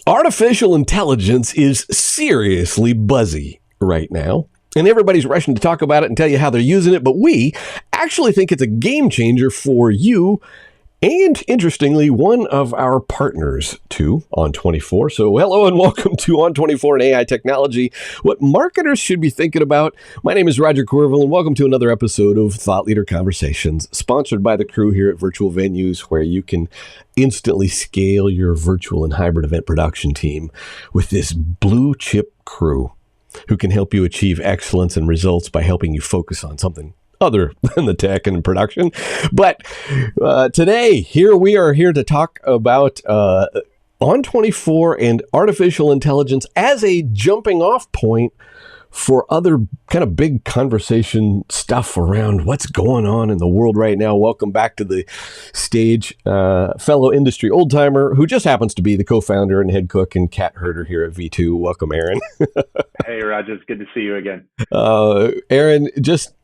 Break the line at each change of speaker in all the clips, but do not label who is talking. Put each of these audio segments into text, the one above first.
Artificial intelligence is seriously buzzy right now. And everybody's rushing to talk about it and tell you how they're using it, but we actually think it's a game changer for you and, interestingly, one of our partners to ON24. So hello and welcome to ON24 and AI Technology, what marketers should be thinking about. My name is Roger Courville, and welcome to another episode of Thought Leader Conversations, sponsored by the crew here at Virtual Venues, where you can instantly scale your virtual and hybrid event production team with this blue chip crew who can help you achieve excellence and results by helping you focus on something other than the tech and production. But today, we are here to talk about ON24 and artificial intelligence as a jumping off point for other kind of big conversation stuff around what's going on in the world right now. Welcome back to the stage, fellow industry old timer who just happens to be the co-founder and head cook and cat herder here at V2. Welcome, Aaron.
Hey, Roger, it's good to see you again.
Aaron, just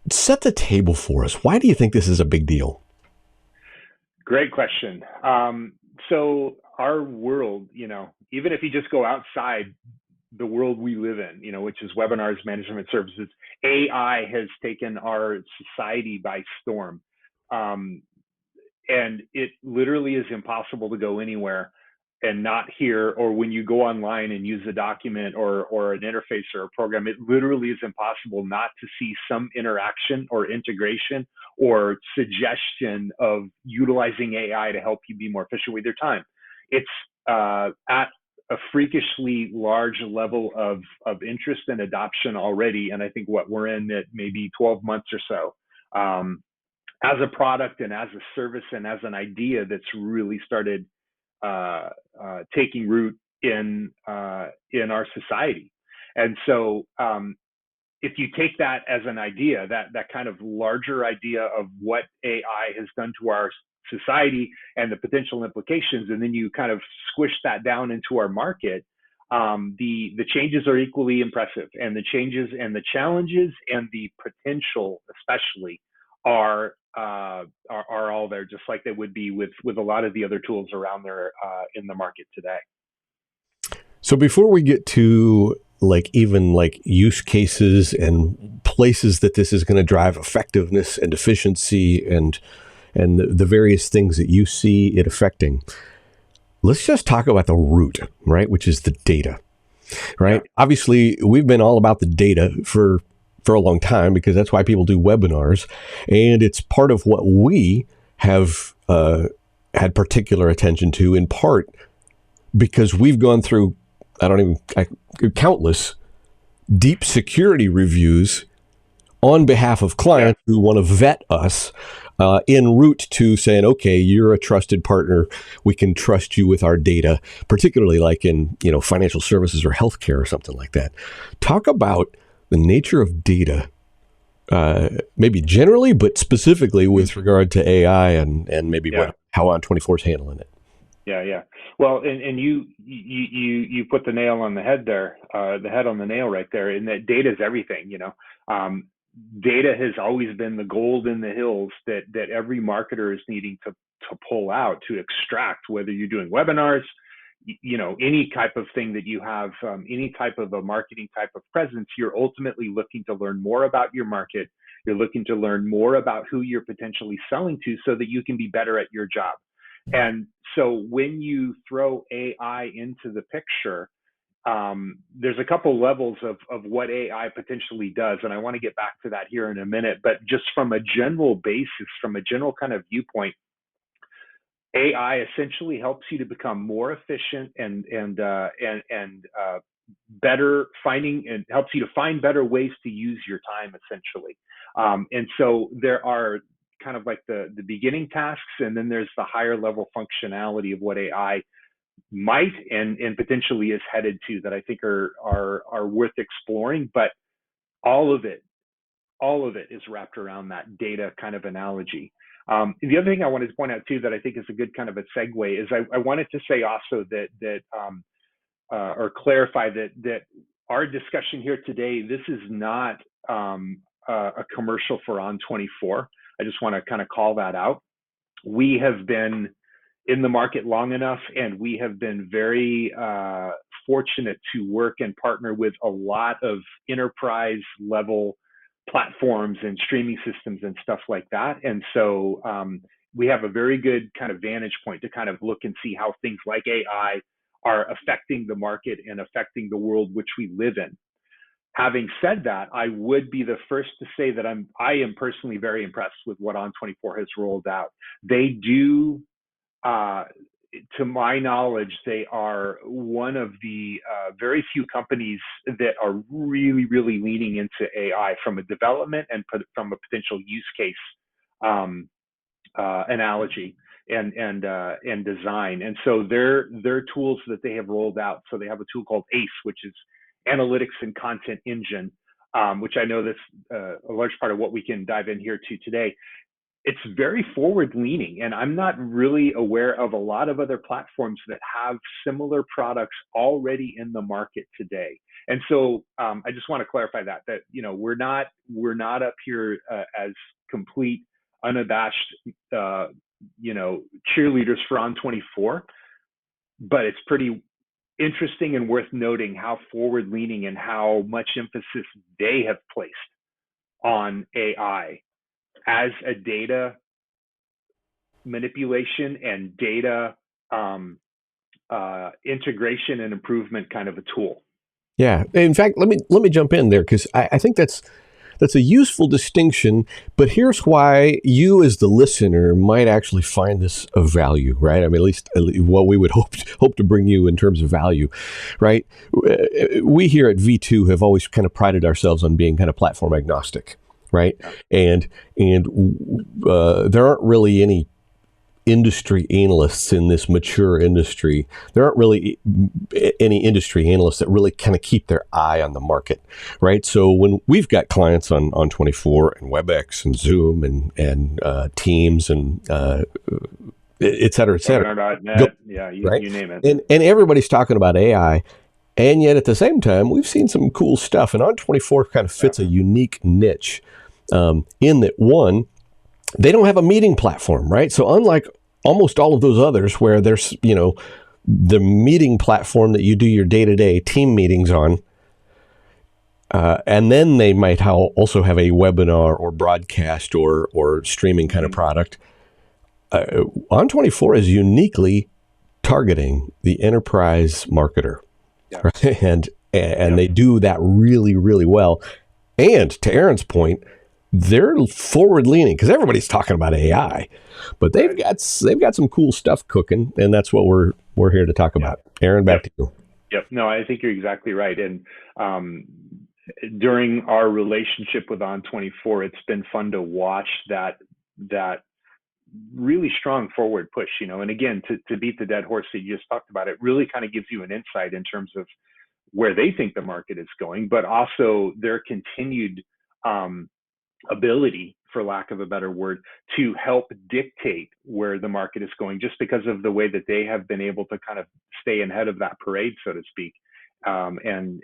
set the table for us. Why do you think this is a big deal?
Great question. So our world, even if you just go outside the world we live in, which is webinars, management services, AI has taken our society by storm. And it literally is impossible to go anywhere and not hear, or when you go online and use a document or an interface or a program, it literally is impossible not to see some interaction or integration or suggestion of utilizing AI to help you be more efficient with your time. It's at a freakishly large level of interest and adoption already. And I think what we're in at maybe 12 months or so, as a product and as a service and as an idea that's really started taking root in our society. And so if you take that as an idea, that kind of larger idea of what AI has done to our society and the potential implications, and then you kind of squish that down into our market, the changes are equally impressive, and the changes and the challenges and the potential especially are all there, just like they would be with a lot of the other tools around there in the market today.
So before we get to even use cases and places that this is going to drive effectiveness and efficiency and the various things that you see it affecting, let's just talk about the root, right? Which is the data, right? Yeah. Obviously, we've been all about the data for a long time because that's why people do webinars, and it's part of what we have had particular attention to, in part because we've gone through countless deep security reviews on behalf of clients who want to vet us en route to saying, okay, you're a trusted partner. We can trust you with our data, particularly like in financial services or healthcare or something like that. Talk about the nature of data, maybe generally, but specifically with regard to AI and maybe how ON24 is handling it.
Yeah. Well, and you put the nail on the head there, the head on the nail right there, in that data is everything. Data has always been the gold in the hills that every marketer is needing to pull out, to extract, whether you're doing webinars, any type of thing that you have, any type of a marketing type of presence. You're ultimately looking to learn more about your market. You're looking to learn more about who you're potentially selling to so that you can be better at your job. And so when you throw AI into the picture, there's a couple levels of what AI potentially does. And I want to get back to that here in a minute. But just from a general basis, from a general kind of viewpoint, AI essentially helps you to become more efficient and better finding, and helps you to find better ways to use your time, essentially. And so there are kind of like the beginning tasks, and then there's the higher level functionality of what AI might and potentially is headed to, that I think are worth exploring. But all of it is wrapped around that data kind of analogy. The other thing I wanted to point out too, that I think is a good kind of a segue, is I wanted to say also that or clarify that our discussion here today, this is not a commercial for ON24. I just want to kind of call that out. We have been in the market long enough, and we have been very fortunate to work and partner with a lot of enterprise level platforms and streaming systems and stuff like that. And so we have a very good kind of vantage point to kind of look and see how things like AI are affecting the market and affecting the world which we live in. Having said that, I would be the first to say that I am personally very impressed with what On24 has rolled out. They do, to my knowledge, they are one of the very few companies that are really, really leaning into AI from a development and from a potential use case analogy and design. And so their tools that they have rolled out. So they have a tool called ACE, which is Analytics and Content Engine, which I know that's a large part of what we can dive in here to today. It's very forward leaning, and I'm not really aware of a lot of other platforms that have similar products already in the market today. And so I just want to clarify that we're not up here as complete, unabashed cheerleaders for On24, but it's pretty interesting and worth noting how forward leaning and how much emphasis they have placed on AI as a data manipulation and data integration and improvement kind of a tool.
Yeah. In fact, let me jump in there, because I think that's a useful distinction. But here's why you, as the listener, might actually find this of value, right? I mean, at least what we would hope to bring you in terms of value, right? We here at V2 have always kind of prided ourselves on being kind of platform agnostic, right? And there aren't really any industry analysts in this mature industry. There aren't really any industry analysts that really kind of keep their eye on the market, right? So when we've got clients on 24 and WebEx and Zoom and Teams and et cetera,
Webinar.net, you name it.
And everybody's talking about AI. And yet at the same time, we've seen some cool stuff. And On24 kind of fits a unique niche in that, one, they don't have a meeting platform, right? So unlike almost all of those others where there's, the meeting platform that you do your day-to-day team meetings on, and then they might also have a webinar or broadcast or streaming kind of product. On24 is uniquely targeting the enterprise marketer, right? And they do that really, really well. And to Aaron's point, they're forward leaning because everybody's talking about AI, but they've got some cool stuff cooking, and that's what we're here to talk about. Aaron, back to you.
Yep. No, I think you're exactly right. And during our relationship with On24, it's been fun to watch that really strong forward push. And again, to beat the dead horse that you just talked about, it really kind of gives you an insight in terms of where they think the market is going, but also their continued ability, for lack of a better word, to help dictate where the market is going, just because of the way that they have been able to kind of stay ahead of that parade, so to speak, and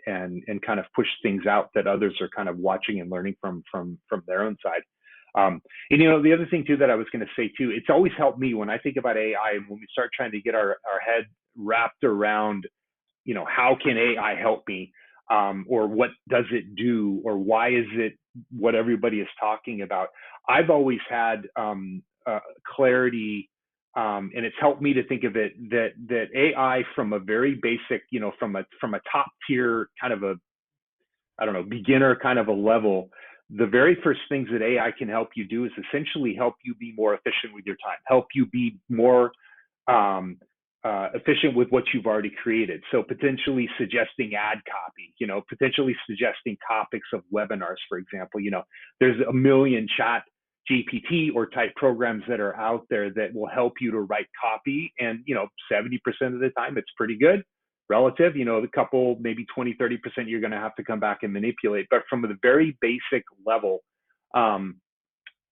kind of push things out that others are kind of watching and learning from their own side. And the other thing too that I was going to say too, it's always helped me when I think about AI and when we start trying to get our head wrapped around, how can AI help me? Or what does it do? Or why is it what everybody is talking about? I've always had clarity, and it's helped me to think of it that AI, from a very basic, from a top tier kind of beginner kind of a level, the very first things that AI can help you do is essentially help you be more efficient with your time, help you be more efficient with what you've already created. So potentially suggesting ad copy, potentially suggesting topics of webinars, for example. There's a million chat GPT or type programs that are out there that will help you to write copy. And, 70% of the time it's pretty good relative, the couple, maybe 20, 30% you're going to have to come back and manipulate. But from the very basic level,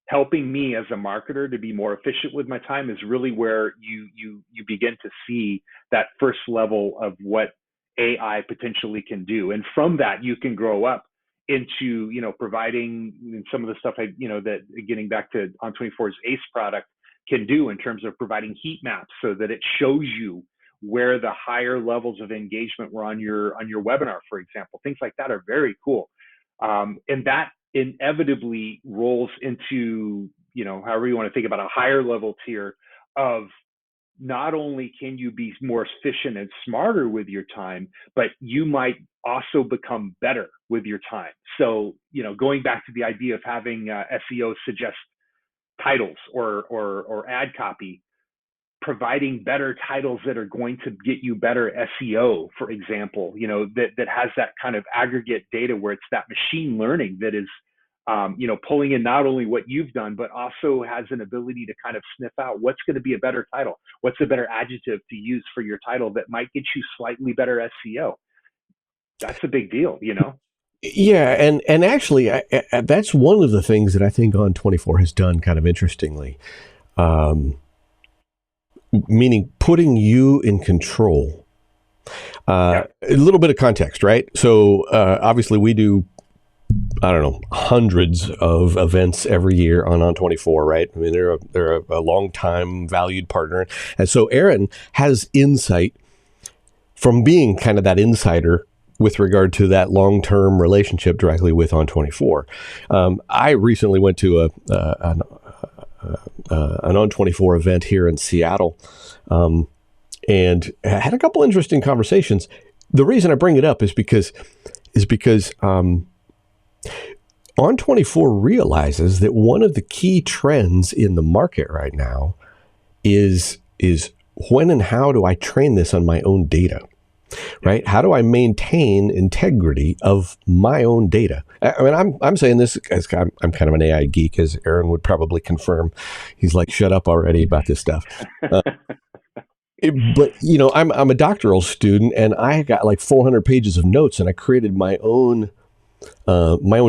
helping me as a marketer to be more efficient with my time is really where you begin to see that first level of what AI potentially can do. And from that, you can grow up into, providing some of the stuff that getting back to On24's ACE product, can do in terms of providing heat maps so that it shows you where the higher levels of engagement were on your webinar, for example. Things like that are very cool, and that inevitably rolls into, however you want to think about a higher level tier of, not only can you be more efficient and smarter with your time, but you might also become better with your time. So, going back to the idea of having SEO suggest titles or ad copy, providing better titles that are going to get you better SEO, for example, that has that kind of aggregate data where it's that machine learning that is, pulling in not only what you've done, but also has an ability to kind of sniff out what's going to be a better title, what's a better adjective to use for your title that might get you slightly better SEO. That's a big deal.
Yeah, and actually, that's one of the things that I think On24 has done kind of interestingly, um, meaning putting you in control.
Yep.
A little bit of context, right? So obviously, we do, I don't know, hundreds of events every year on On24, right? I mean, they're a long time valued partner, and so Aaron has insight from being kind of that insider with regard to that long-term relationship directly with On24. I recently went to an On24 event here in Seattle, and had a couple interesting conversations. The reason I bring it up is because On24 realizes that one of the key trends in the market right now is when and how do I train this on my own data? Right? How do I maintain integrity of my own data? I mean, I'm saying this as I'm kind of an AI geek, as Aaron would probably confirm. He's like, shut up already about this stuff. But I'm a doctoral student, and I got like 400 pages of notes, and I created my own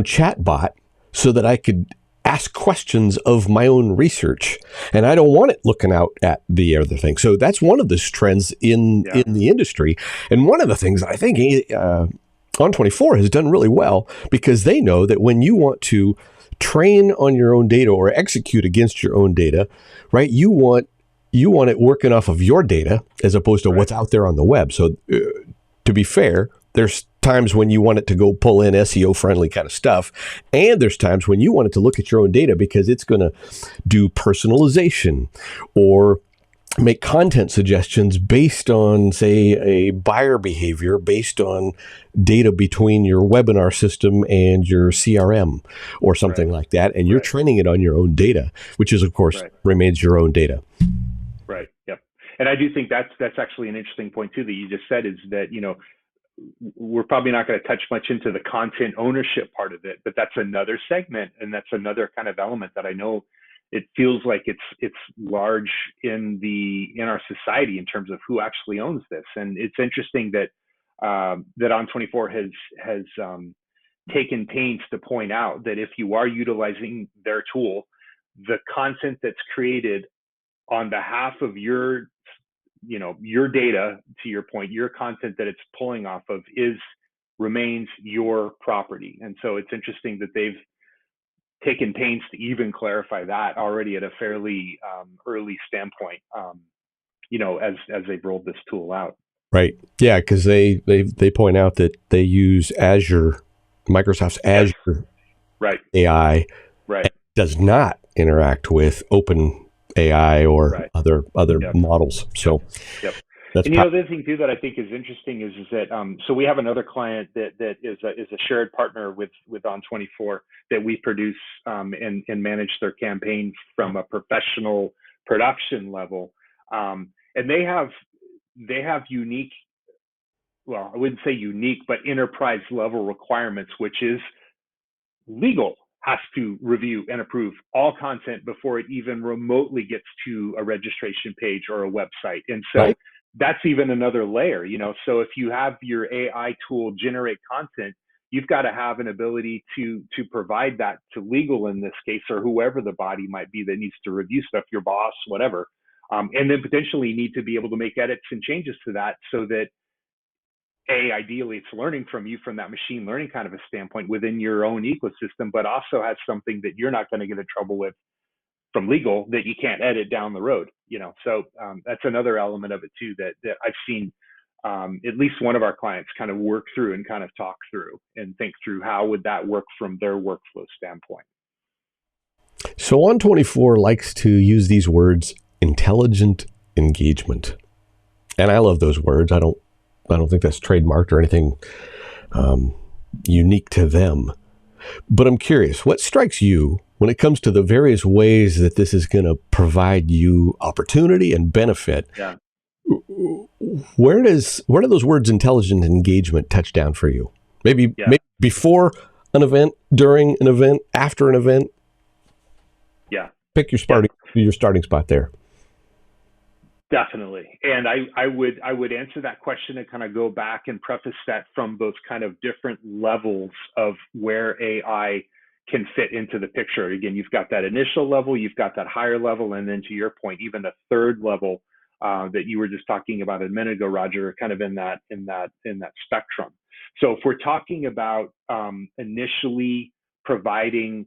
chat bot so that I could ask questions of my own research, and I don't want it looking out at the other thing. So that's one of the trends in the industry, and one of the things I think On24 has done really well, because they know that when you want to train on your own data or execute against your own data, right? You want it working off of your data as opposed to what's out there on the web. So to be fair, there's times when you want it to go pull in SEO friendly kind of stuff. And there's times when you want it to look at your own data because it's going to do personalization or make content suggestions based on, say, a buyer behavior based on data between your webinar system and your CRM or something like that. And you're training it on your own data, which is, of course, remains your own data.
Right. Yep. And I do think that's actually an interesting point too that you just said, is that, we're probably not going to touch much into the content ownership part of it, but that's another segment, and that's another kind of element that I know it feels like it's large in our society in terms of who actually owns this. And it's interesting that that On24 has taken pains to point out that if you are utilizing their tool, the content that's created on behalf of your data, to your point, your content that it's pulling off of remains your property. And so it's interesting that they've taken pains to even clarify that already at a fairly early standpoint, as they've rolled this tool out.
Right. Yeah, because they point out that they use Microsoft's Azure AI.
Right.
Does not interact with Open AI or other models. So that's
and the other thing too that I think is interesting is that so we have another client that is a shared partner with On24 that we produce and manage their campaigns from a professional production level, and they have unique, well, I wouldn't say unique, but enterprise level requirements, which is legal has to review and approve all content before it even remotely gets to a registration page or a website. And so that's even another layer, so if you have your AI tool generate content, you've got to have an ability to provide that to legal in this case, or whoever the body might be that needs to review stuff, your boss, whatever. And then potentially need to be able to make edits and changes to that so that ideally it's learning from you from that machine learning kind of a standpoint within your own ecosystem, but also has something that you're not going to get in trouble with from legal that you can't edit down the road. So that's another element of it too that I've seen at least one of our clients kind of work through and kind of talk through and think through how would that work from their workflow standpoint.
So ON24 likes to use these words, intelligent engagement. And I love those words. I don't think that's trademarked or anything unique to them. But I'm curious, what strikes you when it comes to the various ways that this is going to provide you opportunity and benefit?
Yeah.
Where do those words intelligent engagement touch down for you? Maybe before an event, during an event, after an event?
Yeah.
Pick your starting spot there.
Definitely. And I would answer that question and kind of go back and preface that from those kind of different levels of where AI can fit into the picture. Again, you've got that initial level, you've got that higher level, and then to your point, even a third level that you were just talking about a minute ago, Roger, kind of in that spectrum. So if we're talking about initially providing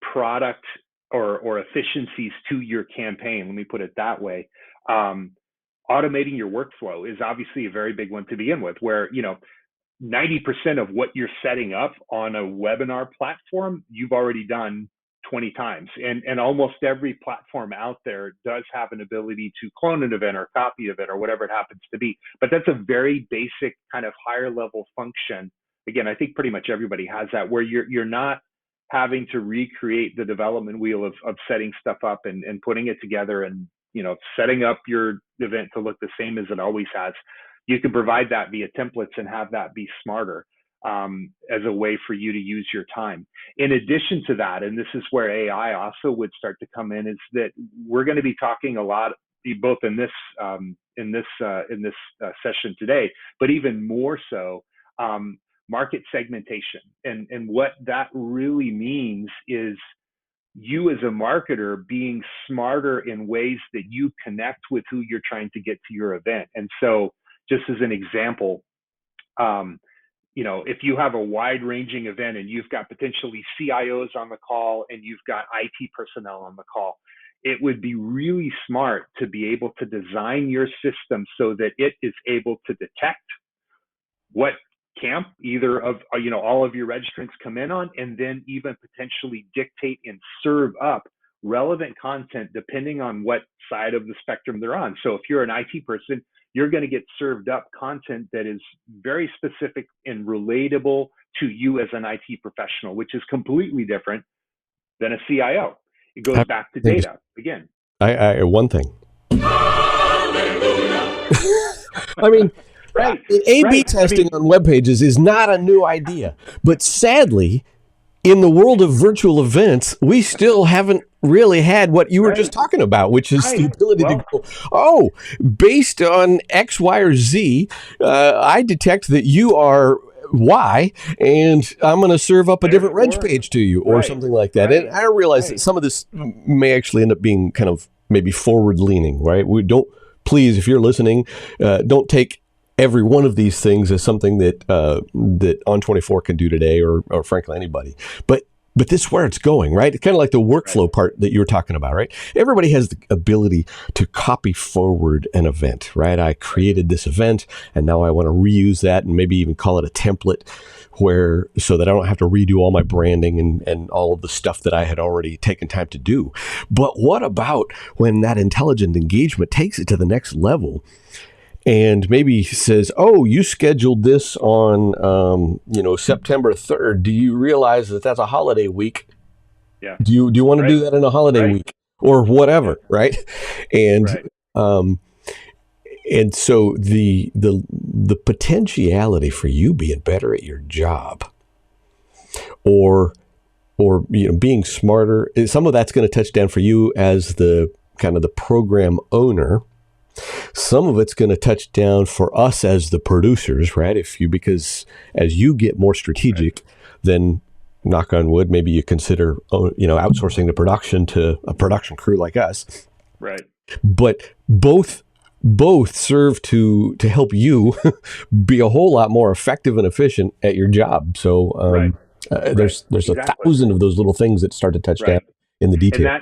product or efficiencies to your campaign, let me put it that way. Automating your workflow is obviously a very big one to begin with, where 90% of what you're setting up on a webinar platform, you've already done 20 times. And almost every platform out there does have an ability to clone an event or copy of it or whatever it happens to be. But that's a very basic kind of higher level function. Again, I think pretty much everybody has that, where you're not having to recreate the development wheel of setting stuff up and putting it together and setting up your event to look the same as it always has. You can provide that via templates and have that be smarter as a way for you to use your time. In addition to that, and this is where AI also would start to come in, is that we're going to be talking a lot, both in this session today, but even more so, market segmentation. And what that really means is you as a marketer being smarter in ways that you connect with who you're trying to get to your event. And so just as an example, if you have a wide ranging event and you've got potentially CIOs on the call and you've got IT personnel on the call, it would be really smart to be able to design your system so that it is able to detect what camp either of all of your registrants come in on, and then even potentially dictate and serve up relevant content depending on what side of the spectrum they're on. So if you're an IT person, you're going to get served up content that is very specific and relatable to you as an IT professional, which is completely different than a CIO. It goes back to data again.
One thing. I mean,
right.
A/B testing on web pages is not a new idea, but sadly, in the world of virtual events, we still haven't really had what you were just talking about, which is the ability to go, based on X, Y, or Z, I detect that you are Y, and I'm going to serve up a different reg page to you, or something like that. And I realize that some of this may actually end up being kind of maybe forward-leaning, right? We don't, please, if you're listening, don't take every one of these things as something that ON24 can do today, or frankly anybody. But this is where it's going, right? It's kind of like the workflow part that you were talking about, right? Everybody has the ability to copy forward an event, right? I created this event, and now I want to reuse that and maybe even call it a template so that I don't have to redo all my branding and all of the stuff that I had already taken time to do. But what about when that intelligent engagement takes it to the next level? And maybe says, "Oh, you scheduled this on, September 3rd. Do you realize that that's a holiday week?
Yeah.
Do you want to do that in a holiday week or whatever, right?" And and so the potentiality for you being better at your job, or being smarter, some of that's going to touch down for you as the kind of the program owner. Some of it's going to touch down for us as the producers, right? Because as you get more strategic, then knock on wood, maybe you consider, outsourcing the production to a production crew like us.
Right.
But both serve to help you be a whole lot more effective and efficient at your job. So there's exactly. 1,000 of those little things that start to touch down in the detail.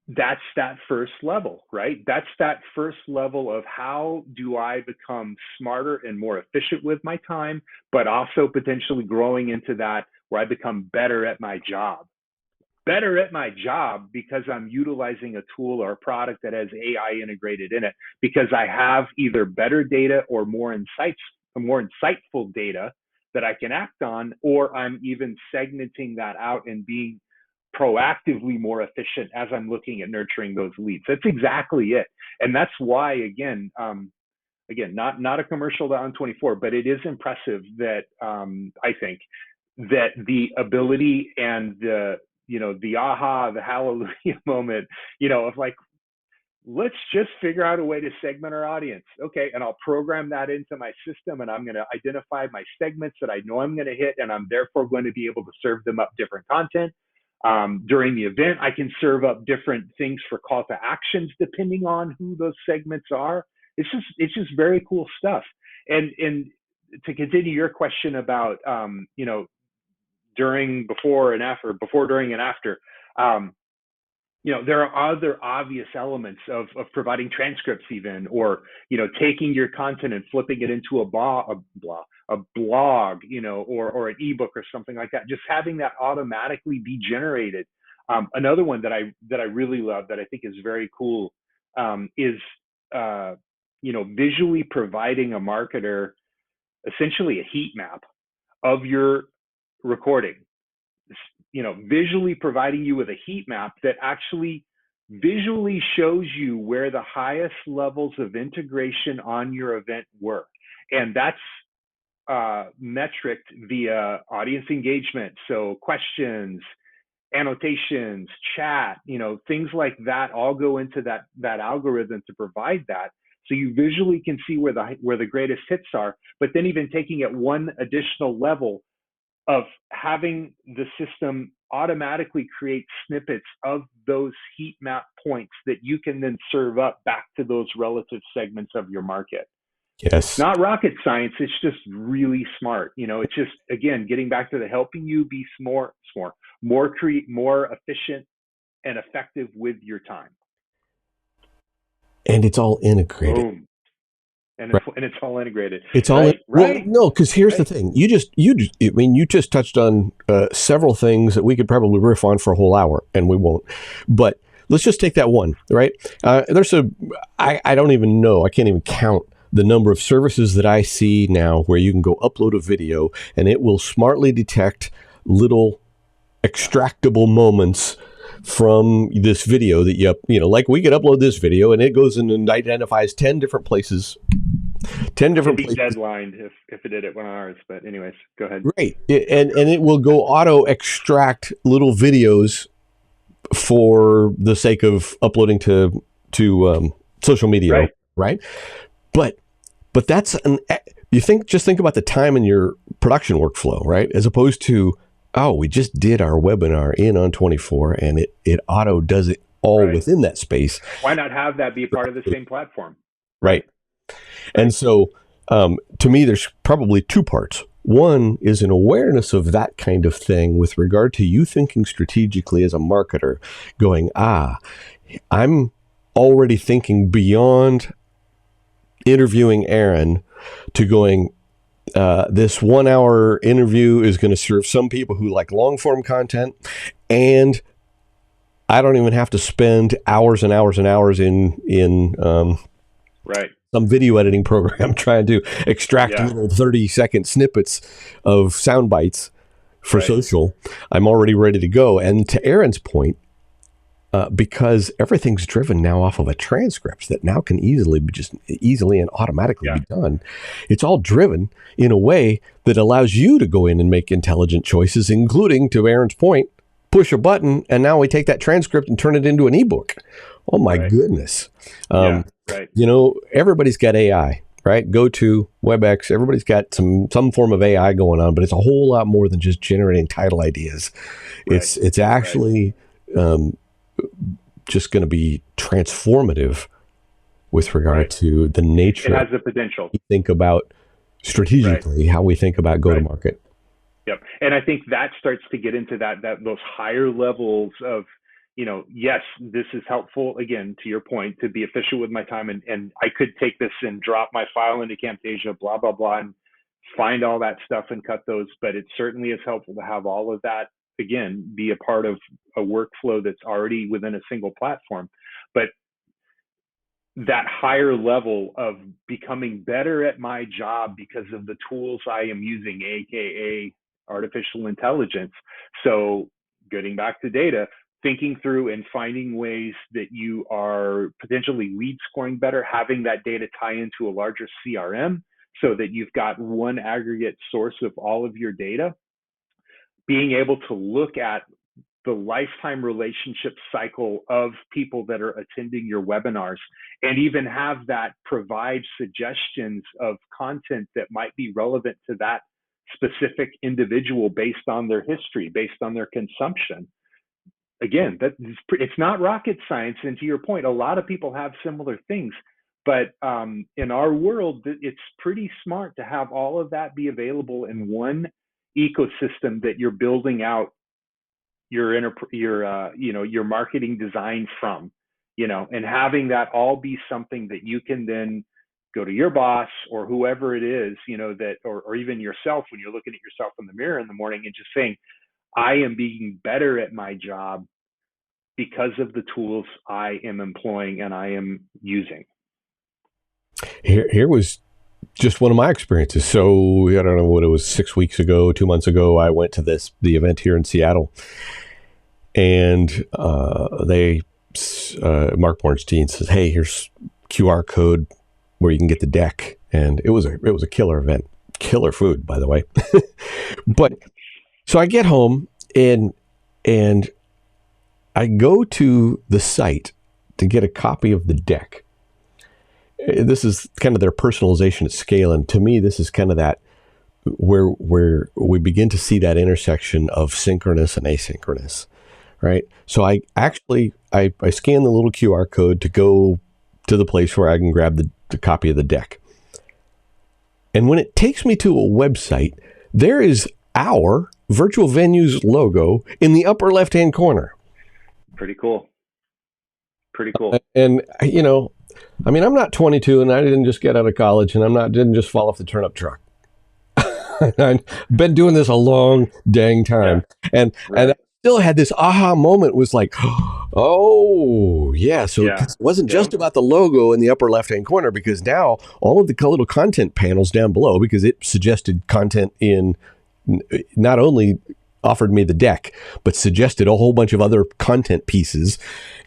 that's that first level, right? That's that first level of how do I become smarter and more efficient with my time, but also potentially growing into that where I become better at my job. Better at my job because I'm utilizing a tool or a product that has AI integrated in it, because I have either better data or more insightful data that I can act on, or I'm even segmenting that out and being proactively more efficient as I'm looking at nurturing those leads. That's exactly it. And that's why, again, not a commercial to On24, but it is impressive that I think that the ability and the aha, the hallelujah moment, of like, let's just figure out a way to segment our audience. Okay, and I'll program that into my system, and I'm going to identify my segments that I know I'm going to hit, and I'm therefore going to be able to serve them up different content. During the event, I can serve up different things for call to actions depending on who those segments are. It's just very cool stuff. And to continue your question about before, during, and after. There are other obvious elements of providing transcripts, even, or taking your content and flipping it into a blog, or an ebook or something like that. Just having that automatically be generated. Another one that I really love, that I think is very cool, is visually providing a marketer essentially a heat map of your recording. Visually providing you with a heat map that actually visually shows you where the highest levels of integration on your event were. And that's metriced via audience engagement. So questions, annotations, chat, things like that all go into that algorithm to provide that. So you visually can see where the greatest hits are, but then even taking it one additional level of having the system automatically create snippets of those heat map points that you can then serve up back to those relative segments of your market.
Yes.
Not rocket science. It's just really smart. It's just, again, getting back to the helping you be more efficient and effective with your time.
And it's all integrated.
Boom. And
Right.
it's all integrated.
It's all
right.
well, no, because here's the thing. You just touched on several things that we could probably riff on for a whole hour, and we won't. But let's just take that one, right? I don't even know. I can't even count the number of services that I see now where you can go upload a video and it will smartly detect little extractable moments from this video that like we could upload this video and it goes in and identifies 10 different places. 10 different places.
Deadlined if it did it one of ours, but anyways, go ahead.
Right. And it will go auto extract little videos for the sake of uploading to social media, right? But that's just think about the time in your production workflow, right? As opposed to, we just did our webinar in On24 and it auto does it all within that space.
Why not have that be a part of the same platform?
Right. And so to me, there's probably two parts. One is an awareness of that kind of thing with regard to you thinking strategically as a marketer, going, I'm already thinking beyond interviewing Aaron to going, this 1 hour interview is going to serve some people who like long form content, and I don't even have to spend hours and hours and hours in some video editing program trying to extract little 30-second snippets of sound bites for social. I'm already ready to go. And to Aaron's point, because everything's driven now off of a transcript that now can easily and automatically be done. It's all driven in a way that allows you to go in and make intelligent choices, including, to Aaron's point, push a button and now we take that transcript and turn it into an ebook. Oh my goodness. Everybody's got AI, right? Go to WebEx. Everybody's got some form of AI going on, but it's a whole lot more than just generating title ideas. It's actually just going to be transformative with regard to the nature.
It has the potential.
We think about strategically how we think about go to market.
Yep. And I think that starts to get into those higher levels of, yes, this is helpful, again, to your point, to be efficient with my time. And I could take this and drop my file into Camtasia, blah, blah, blah, and find all that stuff and cut those. But it certainly is helpful to have all of that, again, be a part of a workflow that's already within a single platform. But that higher level of becoming better at my job because of the tools I am using, AKA artificial intelligence. So getting back to data, thinking through and finding ways that you are potentially lead scoring better, having that data tie into a larger CRM so that you've got one aggregate source of all of your data, being able to look at the lifetime relationship cycle of people that are attending your webinars, and even have that provide suggestions of content that might be relevant to that specific individual based on their history, based on their consumption. Again, it's not rocket science. And to your point, a lot of people have similar things. But in our world, it's pretty smart to have all of that be available in one ecosystem that you're building out your marketing design from, and having that all be something that you can then go to your boss or whoever it is, that, or even yourself when you're looking at yourself in the mirror in the morning and just saying, I am being better at my job because of the tools I am employing and I am using.
Here was just one of my experiences. So I don't know what it was, 6 weeks ago, 2 months ago, I went to the event here in Seattle, and Mark Bornstein says, "Hey, here's QR code where you can get the deck," and it was a killer event, killer food, by the way. But so I get home and I go to the site to get a copy of the deck. This is kind of their personalization at scale, and to me, this is kind of that where we begin to see that intersection of synchronous and asynchronous, right? So I actually I scan the little QR code to go to the place where I can grab the copy of the deck, and when it takes me to a website, there is our virtual venues logo in the upper left hand corner.
Pretty cool.
And I mean, I'm not 22, and I didn't just get out of college, and didn't just fall off the turnip truck. I've been doing this a long dang time, and I still had this aha moment. Was like, oh yeah, so it wasn't just about the logo in the upper left hand corner, because now all of the little content panels down below, because it suggested content in, not only offered me the deck, but suggested a whole bunch of other content pieces,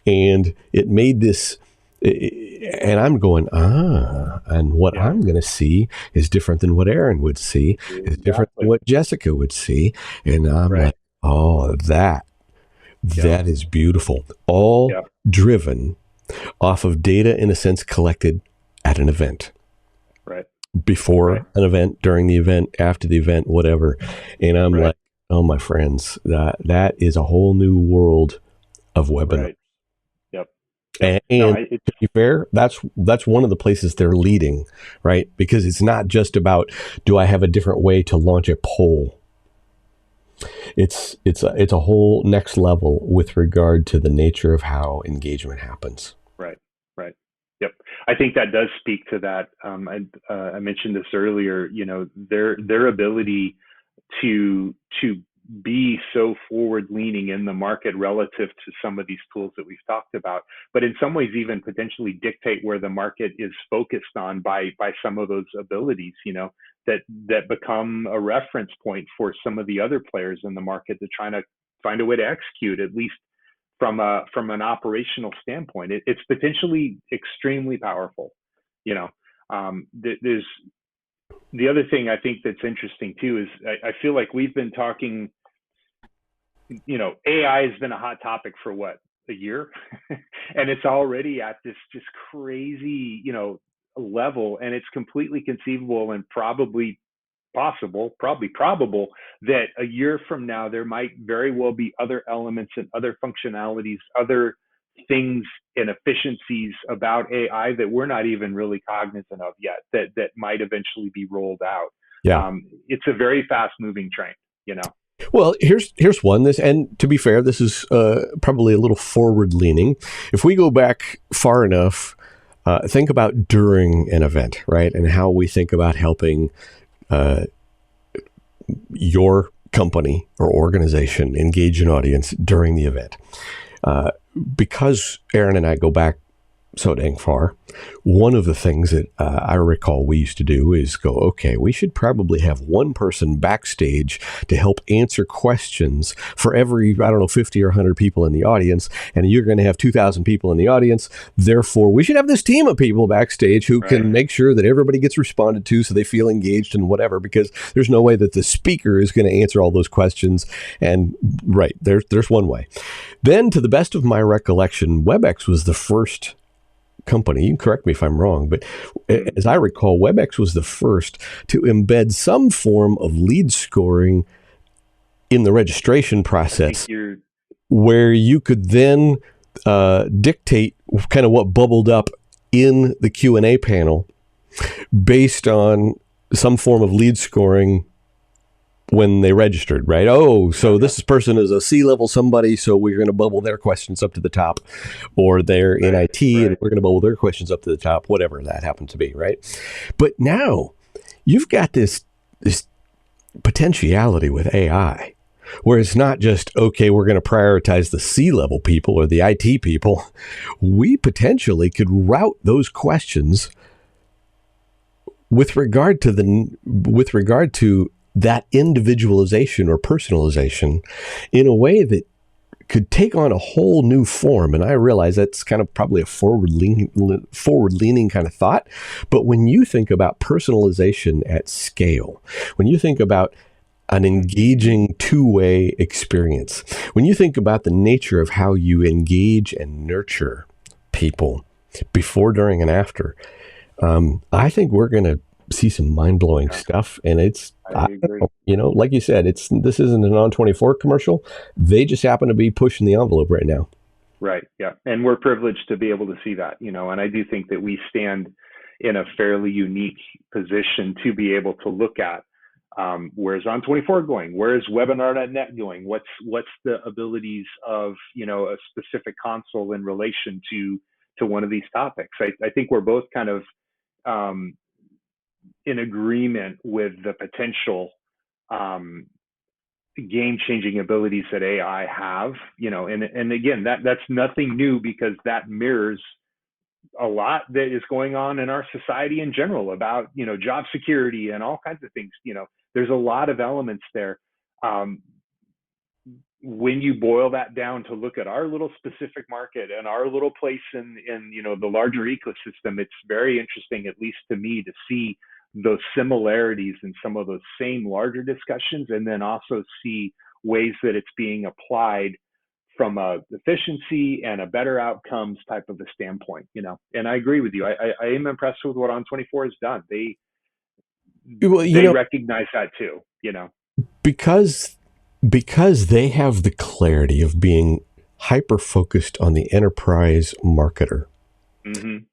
and it made this. And I'm going, and what I'm going to see is different than what Aaron would see, is different than what Jessica would see. And I'm like, oh, that is beautiful. All driven off of data, in a sense, collected at an event.
Right.
Before an event, during the event, after the event, whatever. And I'm like, oh, my friends, that is a whole new world of webinar.
Right.
And to be fair, that's one of the places they're leading, right? Because it's not just about, do I have a different way to launch a poll? It's a whole next level with regard to the nature of how engagement happens.
Right. Yep. I think that does speak to that. I mentioned this earlier. Their ability to be so forward leaning in the market relative to some of these tools that we've talked about, but in some ways even potentially dictate where the market is focused on by some of those abilities, that become a reference point for some of the other players in the market to try to find a way to execute, at least from an operational standpoint. It's potentially extremely powerful. There's the other thing I think that's interesting too is I feel like we've been talking, AI has been a hot topic for a year, and it's already at this just crazy, level, and it's completely conceivable and probably probable that a year from now there might very well be other elements and other functionalities, other things and efficiencies about AI that we're not even really cognizant of yet that might eventually be rolled out.
Yeah.
It's a very fast moving train,
Well, here's one. And to be fair, this is probably a little forward leaning. If we go back far enough, think about during an event, right, and how we think about helping your company or organization engage an audience during the event. Because Aaron and I go back so dang far, one of the things that I recall we used to do is go, okay, we should probably have one person backstage to help answer questions for every, I don't know, 50 or 100 people in the audience. And you're going to have 2,000 people in the audience. Therefore, we should have this team of people backstage who can make sure that everybody gets responded to so they feel engaged and whatever, because there's no way that the speaker is going to answer all those questions. And there's one way. Then, to the best of my recollection, WebEx was the first company, you can correct me if I'm wrong, but as I recall, WebEx was the first to embed some form of lead scoring in the registration process, where you could then dictate kind of what bubbled up in the Q&A panel based on some form of lead scoring when they registered, right? Oh, so this person is a C-level somebody, so we're going to bubble their questions up to the top, or they're in IT, and we're going to bubble their questions up to the top, whatever that happened to be, right? But now you've got this potentiality with AI, where it's not just, okay, we're going to prioritize the C-level people or the IT people. We potentially could route those questions with regard to that individualization or personalization in a way that could take on a whole new form. And I realize that's kind of probably a forward-leaning kind of thought. But when you think about personalization at scale, when you think about an engaging two-way experience, when you think about the nature of how you engage and nurture people before, during, and after, I think we're going to see some mind-blowing stuff. And it's, like you said, this isn't an ON24 commercial. They just happen to be pushing the envelope right now.
Right. Yeah. And we're privileged to be able to see that, and I do think that we stand in a fairly unique position to be able to look at where's ON24 going? Where's webinar.net going? What's the abilities of, a specific console in relation to one of these topics? I think we're both kind of in agreement with the potential game-changing abilities that AI have, and again, that's nothing new, because that mirrors a lot that is going on in our society in general about, job security and all kinds of things. There's a lot of elements there. When you boil that down to look at our little specific market and our little place in the larger ecosystem, it's very interesting, at least to me, to see those similarities in some of those same larger discussions, and then also see ways that it's being applied from a efficiency and a better outcomes type of a standpoint. And I agree with you. I am impressed with what ON24 has done. They recognize that too.
Because they have the clarity of being hyper focused on the enterprise marketer. Mm-hmm.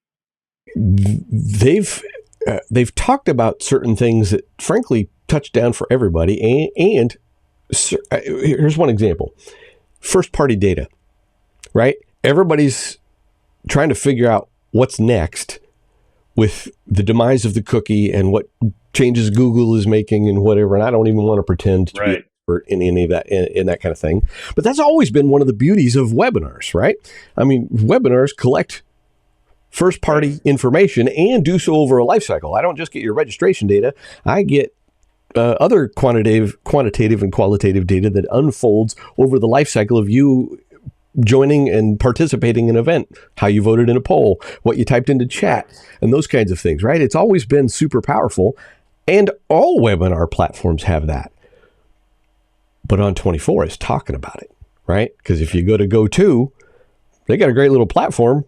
They've talked about certain things that frankly touch down for everybody. And here's one example: first party data, right? Everybody's trying to figure out what's next with the demise of the cookie and what changes Google is making and whatever. And I don't even want to pretend to be an expert in any of that, in that kind of thing. But that's always been one of the beauties of webinars, right? I mean, webinars collect first party information and do so over a life cycle. I don't just get your registration data. I get other quantitative and qualitative data that unfolds over the life cycle of you joining and participating in an event, how you voted in a poll, what you typed into chat, and those kinds of things, right? It's always been super powerful, and all webinar platforms have that. But ON24 is talking about it, right? Because if you go to GoTo, they got a great little platform,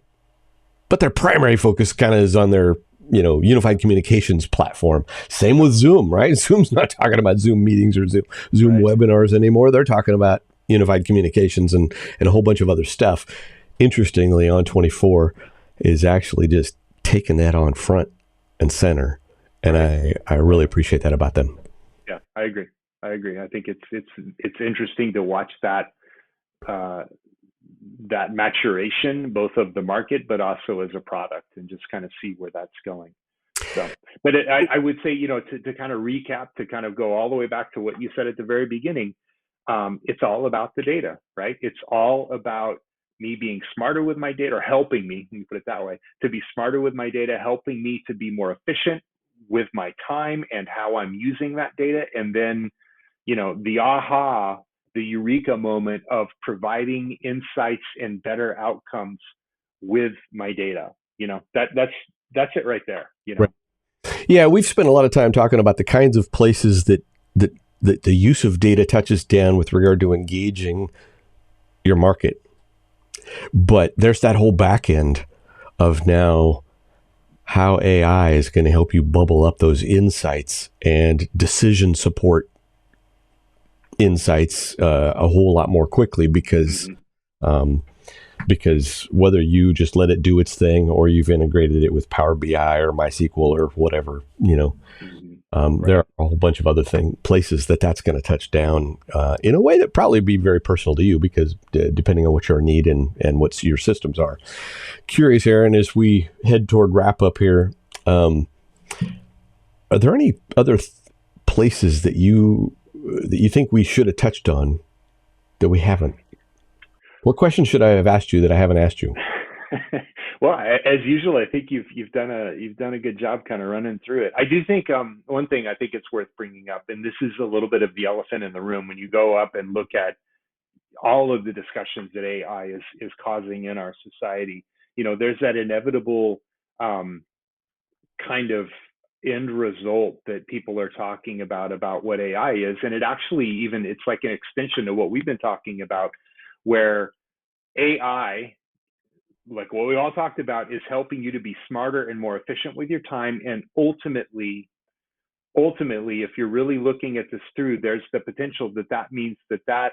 but their primary focus kind of is on their, unified communications platform. Same with Zoom, right? Zoom's not talking about Zoom meetings or Zoom webinars anymore. They're talking about unified communications and a whole bunch of other stuff. Interestingly, ON24 is actually just taking that on front and center. And I really appreciate that about them.
Yeah, I agree. I agree. I think it's interesting to watch that uh, that maturation, both of the market, but also as a product, and just kind of see where that's going. So, but I would say, to kind of recap, to kind of go all the way back to what you said at the very beginning, it's all about the data, right? It's all about me being smarter with my data, or helping me, let me put it that way, to be smarter with my data, helping me to be more efficient with my time and how I'm using that data. And then, the aha, the eureka moment of providing insights and better outcomes with my data. That's it right there.
Right. Yeah, we've spent a lot of time talking about the kinds of places that the use of data touches down with regard to engaging your market. But there's that whole back end of now how AI is going to help you bubble up those insights and decision support insights a whole lot more quickly, because because whether you just let it do its thing or you've integrated it with Power BI or MySQL or whatever,
Right.
there are a whole bunch of other places that's going to touch down in a way that probably be very personal to you, because depending on what your need and what your systems are. Curious, Aaron, as we head toward wrap up here, are there any other places that you think we should have touched on that we haven't? What question should I have asked you that I haven't asked you?
Well, as usual, I think you've done a good job kind of running through it. I do think one thing I think it's worth bringing up, and this is a little bit of the elephant in the room, when you go up and look at all of the discussions that AI is causing in our society. There's that inevitable kind of end result that people are talking about what AI is, and it's like an extension of what we've been talking about, where AI, like what we all talked about, is helping you to be smarter and more efficient with your time. And ultimately, if you're really looking at this through, there's the potential that means that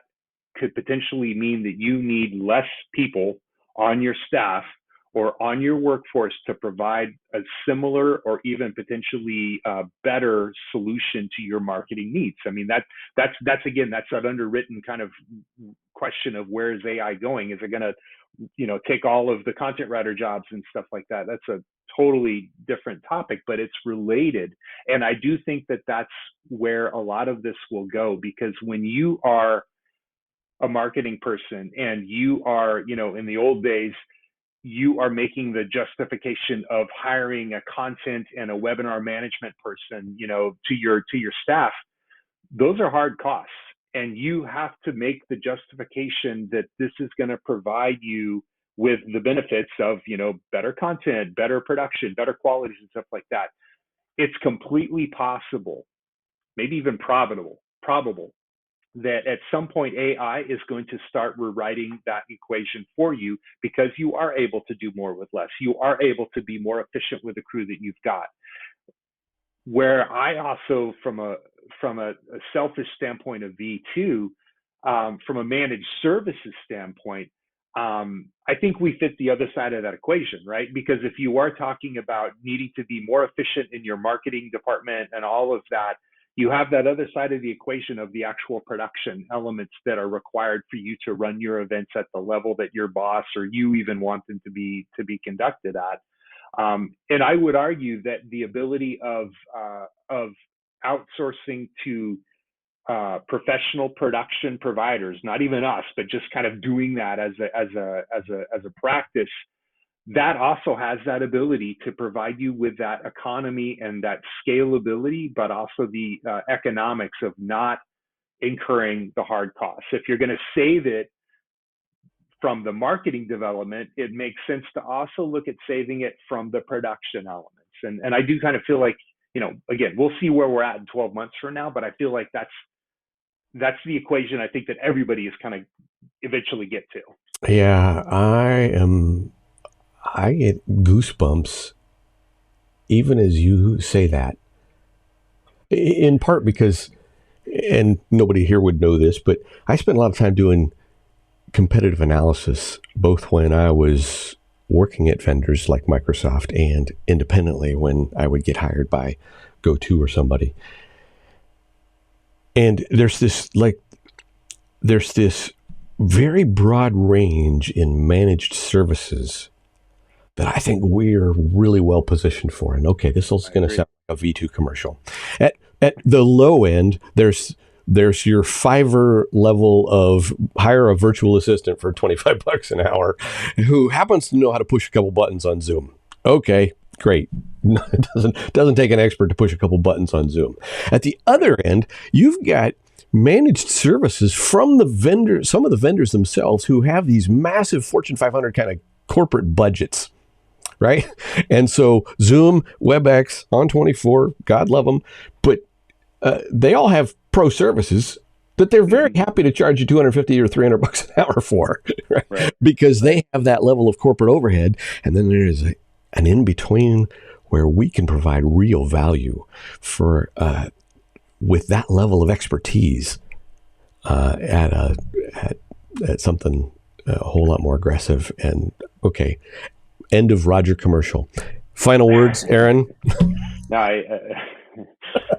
could potentially mean that you need less people on your staff or on your workforce to provide a similar or even potentially better solution to your marketing needs. I mean, that's again, that's that underwritten kind of question of where is AI going? Is it going to take all of the content writer jobs and stuff like that? That's a totally different topic, but it's related. And I do think that that's where a lot of this will go, because when you are a marketing person and you are, in the old days, you are making the justification of hiring a content and a webinar management person, to your staff, those are hard costs. And you have to make the justification that this is going to provide you with the benefits of, better content, better production, better qualities and stuff like that. It's completely possible, maybe even probable that at some point AI is going to start rewriting that equation for you, because you are able to do more with less. You are able to be more efficient with the crew that you've got. Where I also, from a selfish standpoint of V2, from a managed services standpoint, I think we fit the other side of that equation, right? Because if you are talking about needing to be more efficient in your marketing department and all of that, you have that other side of the equation of the actual production elements that are required for you to run your events at the level that your boss or you even want them to be conducted at. And I would argue that the ability of outsourcing to professional production providers, not even us, but just kind of doing that as a practice, that also has that ability to provide you with that economy and that scalability, but also the economics of not incurring the hard costs. If you're going to save it from the marketing development, it makes sense to also look at saving it from the production elements. And I do kind of feel like, again, we'll see where we're at in 12 months from now, but I feel like that's the equation I think that everybody is kind of eventually get to.
Yeah, I get goosebumps even as you say that, in part because, and nobody here would know this, but I spent a lot of time doing competitive analysis, both when I was working at vendors like Microsoft and independently when I would get hired by GoTo or somebody. And there's this very broad range in managed services that I think we're really well positioned for. And okay, this is going to sound like a V2 commercial. At the low end, there's your Fiverr level of hire a virtual assistant for $25 an hour who happens to know how to push a couple buttons on Zoom. Okay, great. It doesn't take an expert to push a couple buttons on Zoom. At the other end, you've got managed services from the vendors, some of the vendors themselves who have these massive Fortune 500 kind of corporate budgets, right? And so Zoom, WebEx, ON24, God love them, but they all have pro services that they're very happy to charge you $250 or $300 an hour for, right? Because they have that level of corporate overhead. And then there is an in-between where we can provide real value for with that level of expertise at something a whole lot more aggressive. And okay, end of Roger commercial. Final words, Aaron?
No,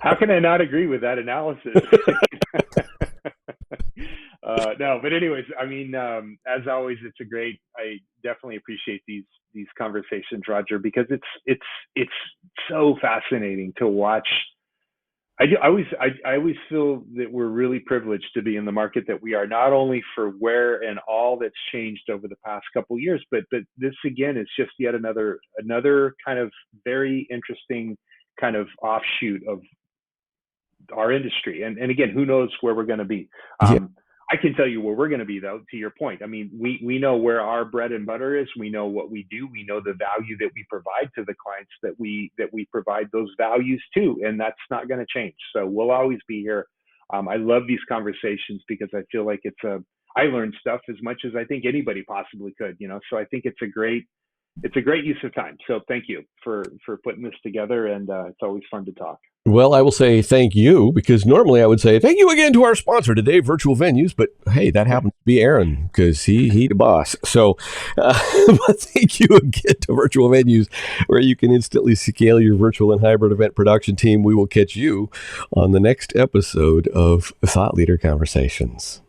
how can I not agree with that analysis? No, but anyways, I mean, as always, I definitely appreciate these conversations, Roger, because it's so fascinating to watch. I always feel that we're really privileged to be in the market that we are, not only for where and all that's changed over the past couple of years, but this again is just yet another kind of very interesting kind of offshoot of our industry. And again, who knows where we're going to be.
Yeah.
I can tell you where we're going to be, though, to your point. I mean, we know where our bread and butter is. We know what we do. We know the value that we provide to the clients that we provide those values to, and that's not going to change. So we'll always be here. I love these conversations because I feel like I learn stuff as much as I think anybody possibly could, so I think it's a great use of time. So thank you for putting this together, and it's always fun to talk.
Well, I will say thank you, because normally I would say thank you again to our sponsor today, Virtual Venues. But hey, that happens to be Aaron, because he the boss. So but thank you again to Virtual Venues, where you can instantly scale your virtual and hybrid event production team. We will catch you on the next episode of Thought Leader Conversations.